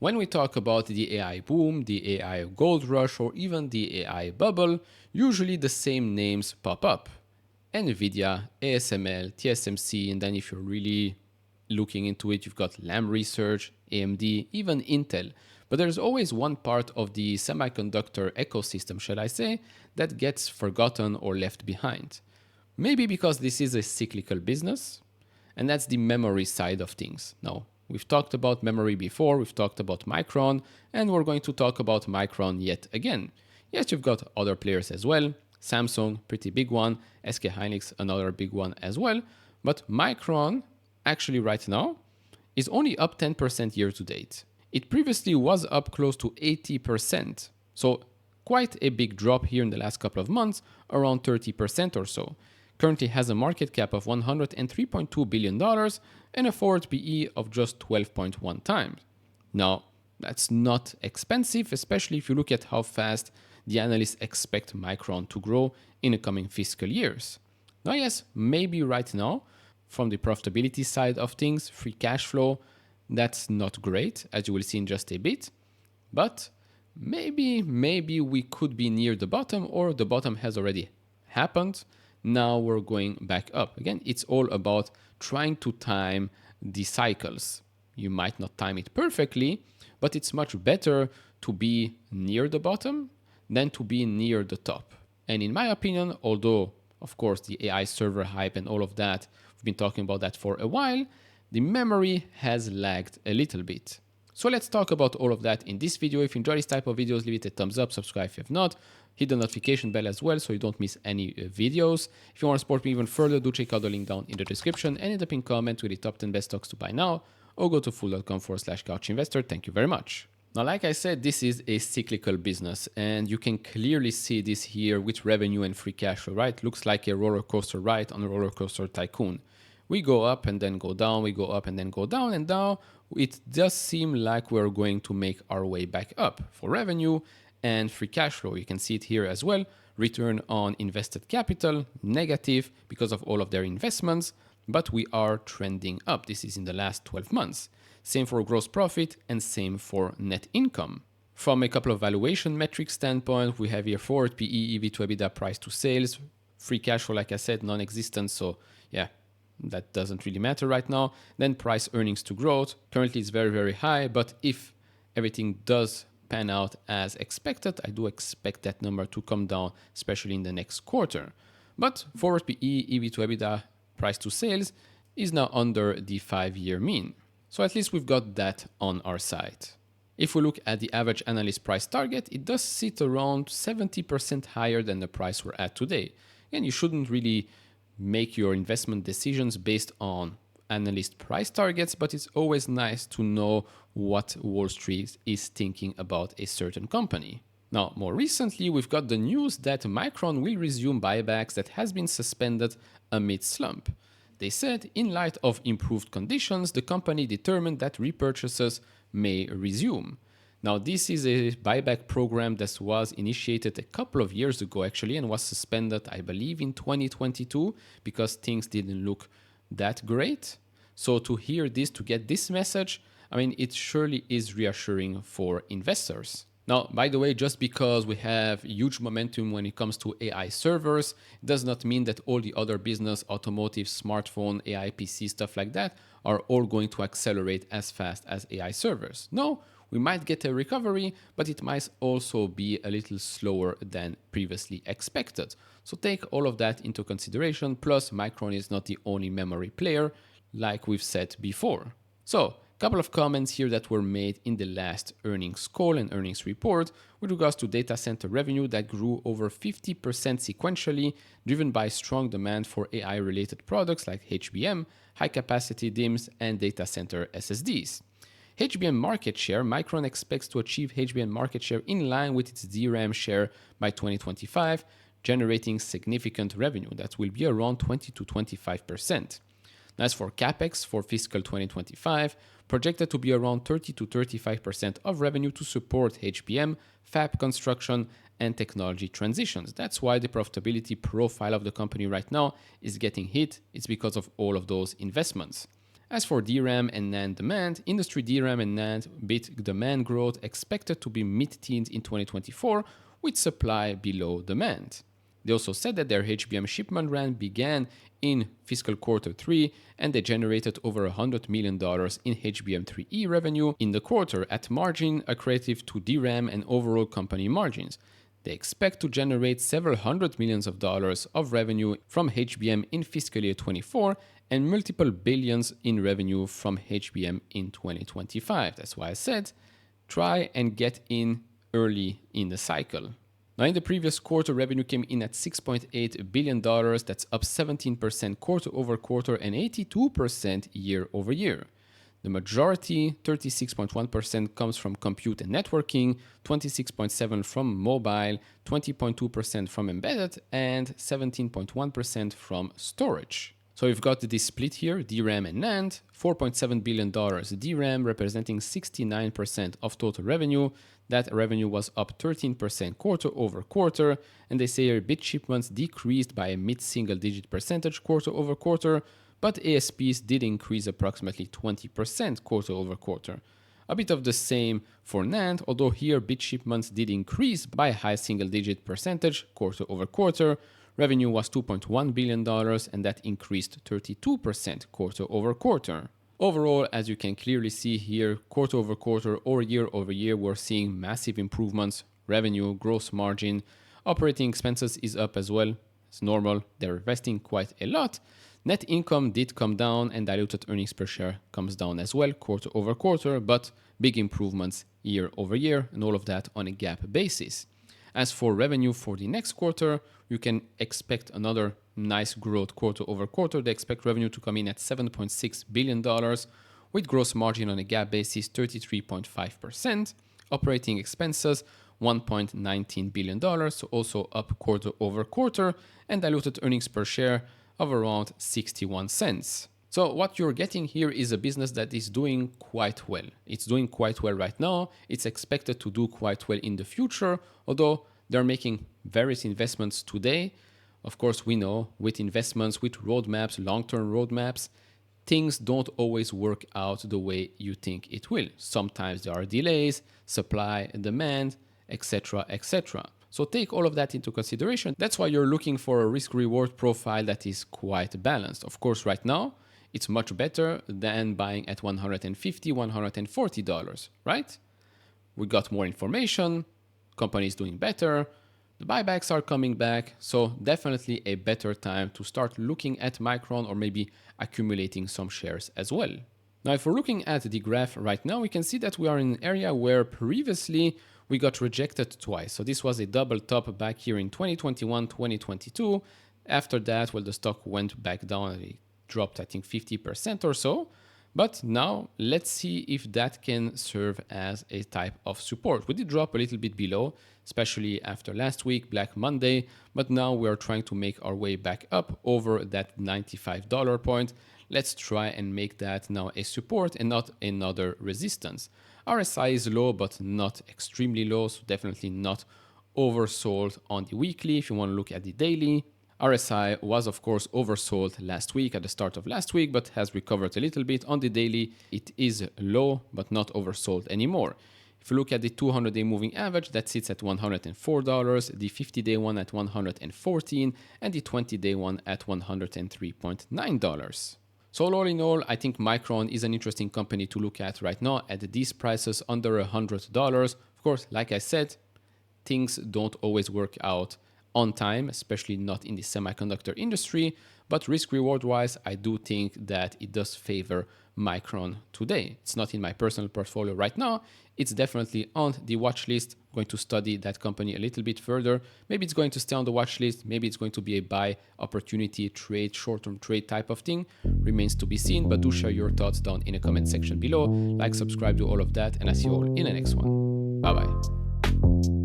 When we talk about the AI boom, the AI gold rush, or even the AI bubble, usually the same names pop up. Nvidia, ASML, TSMC, and then if you're really looking into it, you've got Lam Research, AMD, even Intel. But there's always one part of the semiconductor ecosystem, shall I say, that gets forgotten or left behind. Maybe because this is a cyclical business, and that's the memory side of things. Now, we've talked about memory before, we've talked about Micron, and we're going to talk about Micron yet again. Yes, you've got other players as well. Samsung, pretty big one. SK Hynix, another big one as well. But Micron, actually right now, is only up 10% year to date. It previously was up close to 80%. So quite a big drop here in the last couple of months, around 30% or so. Currently has a market cap of $103.2 billion and a forward PE of just 12.1 times. Now, that's not expensive, especially if you look at how fast the analysts expect Micron to grow in the coming fiscal years. Now, yes, maybe right now, from the profitability side of things, free cash flow, that's not great, as you will see in just a bit. But maybe we could be near the bottom, or the bottom has already happened. Now we're going back up. Again, it's all about trying to time the cycles. You might not time it perfectly, but it's much better to be near the bottom than to be near the top. And in my opinion, although, of course, the AI server hype and all of that, we've been talking about that for a while, the memory has lagged a little bit. So let's talk about all of that in this video. If you enjoy this type of videos, leave it a thumbs up, subscribe if you have not. Hit the notification bell as well so you don't miss any videos. If you want to support me even further, do check out the link down in the description and in the pinned comment with the top 10 best stocks to buy now, or go to fool.com/couchinvestor. Thank you very much. Now, like I said, this is a cyclical business, and you can clearly see this here with revenue and free cash flow, right? Looks like a roller coaster ride on a roller coaster tycoon. We go up and then go down, we go up and then go down, and now it does seem like we're going to make our way back up for revenue and free cash flow. You can see it here as well. Return on invested capital, negative because of all of their investments, but we are trending up. This is in the last 12 months. Same for gross profit and same for net income. From a couple of valuation metrics standpoint, we have here forward PE, EV to EBITDA, price to sales, free cash flow, like I said, non-existent. So yeah, that doesn't really matter right now. Then price earnings to growth. Currently it's very, very high, but if everything does pan out as expected, I do expect that number to come down, especially in the next quarter. But forward PE, EV to EBITDA, price to sales is now under the 5-year mean. So at least we've got that on our side. If we look at the average analyst price target, it does sit around 70% higher than the price we're at today. And you shouldn't really make your investment decisions based on analyst price targets, but it's always nice to know what Wall Street is thinking about a certain company. Now, more recently, we've got the news that Micron will resume buybacks that has been suspended amid slump. They said, in light of improved conditions, the company determined that repurchases may resume. Now, this is a buyback program that was initiated a couple of years ago, actually, and was suspended, I believe, in 2022 because things didn't look that great. So to hear this, to get this message, I mean, it surely is reassuring for investors. Now, by the way, just because we have huge momentum when it comes to AI servers, it does not mean that all the other business, automotive, smartphone, AI PC, stuff like that, are all going to accelerate as fast as AI servers. No, we might get a recovery, but it might also be a little slower than previously expected. So take all of that into consideration. Plus, Micron is not the only memory player, like we've said before. So, a couple of comments here that were made in the last earnings call and earnings report with regards to data center revenue that grew over 50% sequentially, driven by strong demand for AI-related products like HBM, high-capacity DIMMs, and data center SSDs. HBM market share, Micron expects to achieve HBM market share in line with its DRAM share by 2025, generating significant revenue that will be around 20 to 25%. As for CapEx for fiscal 2025, projected to be around 30 to 35% of revenue to support HBM, fab construction, and technology transitions. That's why the profitability profile of the company right now is getting hit. It's because of all of those investments. As for DRAM and NAND demand, industry DRAM and NAND bit demand growth expected to be mid-teens in 2024 with supply below demand. They also said that their HBM shipment run began in fiscal quarter 3 and they generated over $100 million in HBM3E revenue in the quarter at margin accretive to DRAM and overall company margins. They expect to generate several hundred millions of dollars of revenue from HBM in fiscal year 24 and multiple billions in revenue from HBM in 2025. That's why I said try and get in early in the cycle. Now, in the previous quarter, revenue came in at $6.8 billion. That's up 17% quarter over quarter and 82% year over year. The majority, 36.1%, comes from compute and networking, 26.7% from mobile, 20.2% from embedded, and 17.1% from storage. So we've got this split here, DRAM and NAND, $4.7 billion DRAM representing 69% of total revenue. That revenue was up 13% quarter over quarter, and they say our bit shipments decreased by a mid-single digit percentage quarter over quarter, but ASPs did increase approximately 20% quarter over quarter. A bit of the same for NAND, although here bit shipments did increase by a high single digit percentage quarter over quarter. Revenue was $2.1 billion, and that increased 32% quarter over quarter. Overall, as you can clearly see here, quarter over quarter or year over year, we're seeing massive improvements. Revenue, gross margin, operating expenses is up as well. It's normal. They're investing quite a lot. Net income did come down and diluted earnings per share comes down as well quarter over quarter, but big improvements year over year, and all of that on a GAAP basis. As for revenue for the next quarter, you can expect another nice growth quarter over quarter. They expect revenue to come in at $7.6 billion with gross margin on a GAAP basis 33.5%. Operating expenses $1.19 billion, so also up quarter over quarter, and diluted earnings per share of around 61 cents. So what you're getting here is a business that is doing quite well. It's doing quite well right now. It's expected to do quite well in the future, although they're making various investments today. Of course, we know with investments, with roadmaps, long-term roadmaps, things don't always work out the way you think it will. Sometimes there are delays, supply and demand, etc., etc. So take all of that into consideration. That's why you're looking for a risk-reward profile that is quite balanced. Of course, right now, it's much better than buying at $150, $140, right? We got more information, company is doing better, the buybacks are coming back, so definitely a better time to start looking at Micron or maybe accumulating some shares as well. Now, if we're looking at the graph right now, we can see that we are in an area where previously we got rejected twice. So this was a double top back here in 2021, 2022. After that, well, the stock went back down. It dropped, I think, 50% or so. But now let's see if that can serve as a type of support. We did drop a little bit below, especially after last week, Black Monday. But now we are trying to make our way back up over that $95 point. Let's try and make that now a support and not another resistance. RSI is low, but not extremely low, so definitely not oversold on the weekly. If you want to look at the daily, RSI was, of course, oversold last week at the start of last week, but has recovered a little bit. On the daily, it is low, but not oversold anymore. If you look at the 200-day moving average, that sits at $104, the 50-day one at $114, and the 20-day one at $103.9. So all in all, I think Micron is an interesting company to look at right now at these prices under $100. Of course, like I said, things don't always work out on time, especially not in the semiconductor industry, but risk-reward wise, I do think that it does favor Micron today. It's not in my personal portfolio right now. It's definitely on the watch list. I'm going to study that company a little bit further. Maybe it's going to stay on the watch list. Maybe it's going to be a buy opportunity trade, short-term trade type of thing. Remains to be seen, but do share your thoughts down in the comment section below. Like, subscribe, do all of that, and I see you all in the next one. Bye-bye.